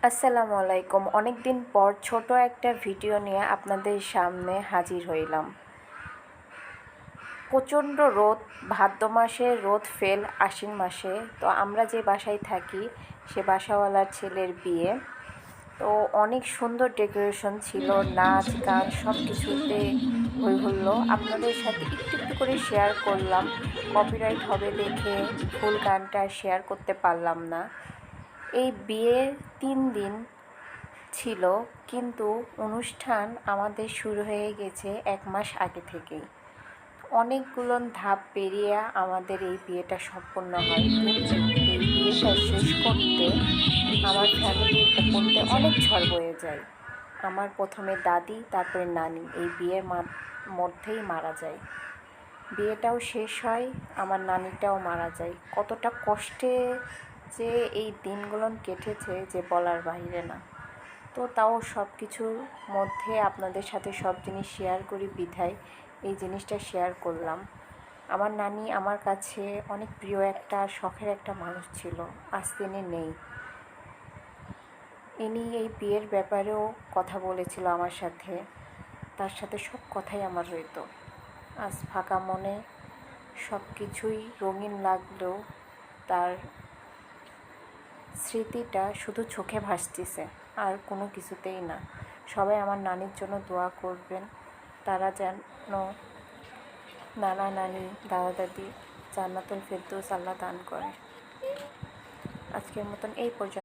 আসসালামু আলাইকুম। অনেক দিন পর ছোট একটা ভিডিও নিয়ে আপনাদের সামনে হাজির হইলাম। প্রচণ্ড রোদ, ভাদ্র মাসে রোদ ফেল আশ্বিন মাসে। তো আমরা যে বাসায় থাকি সে বাসাওয়ালার ছেলের বিয়ে। তো অনেক সুন্দর ডেকোরেশন ছিল, নাচ গান সব কিছুতে হই হুল্লো। আপনাদের সাথে একটু একটু করে শেয়ার করলাম। কপিরাইট হবে দেখে ফুল গানটা শেয়ার করতে পারলাম না। এই বিয়ে 3 দিন ছিল, কিন্তু অনুষ্ঠান আমাদের শুরু হয়ে গেছে 1 মাস আগে থেকেই। অনেকগুলো ধাপ পেরিয়ে আমাদের এই বিয়েটা সম্পন্ন হয়, কিন্তু এই বিয়েটা শেষ করতে আমার ফ্যামিলির উপর দিয়ে অনেক ঝড় বয়ে যায়। আমার প্রথমে দাদি, তারপরে নানি এই বিয়ের মধ্যেই মারা যায়। বিয়েটাও শেষ হয়, আমার নানিটাও মারা যায়। কতটা কষ্টে যে এই দিনগুলো কেটেছে যে বলার বাইরে না। তো তাও সব কিছুর মধ্যে আপনাদের সাথে সব জিনিস শেয়ার করি বিধায় এই জিনিসটা শেয়ার করলাম। আমার নানি আমার কাছে অনেক প্রিয় একটা শখের একটা মানুষ ছিল, আজ তিনি নেই। ইনি এই বিয়ের ব্যাপারেও কথা বলেছিল আমার সাথে, তার সাথে সব কথাই আমার হইতো। আজ ফাঁকা মনে সব কিছুই রঙিন লাগলেও তার স্মৃতিটা শুধু চোখে ভাসতেছে, আর কোনো কিছুতেই না। সবাই আমার নানির জন্য দোয়া করবেন, তারা যেন নানা নানি দাদা দাদি জান্নাতুল ফেরদৌস আল্লাহ দান করে। আজকের মতন এই পর্যন্ত।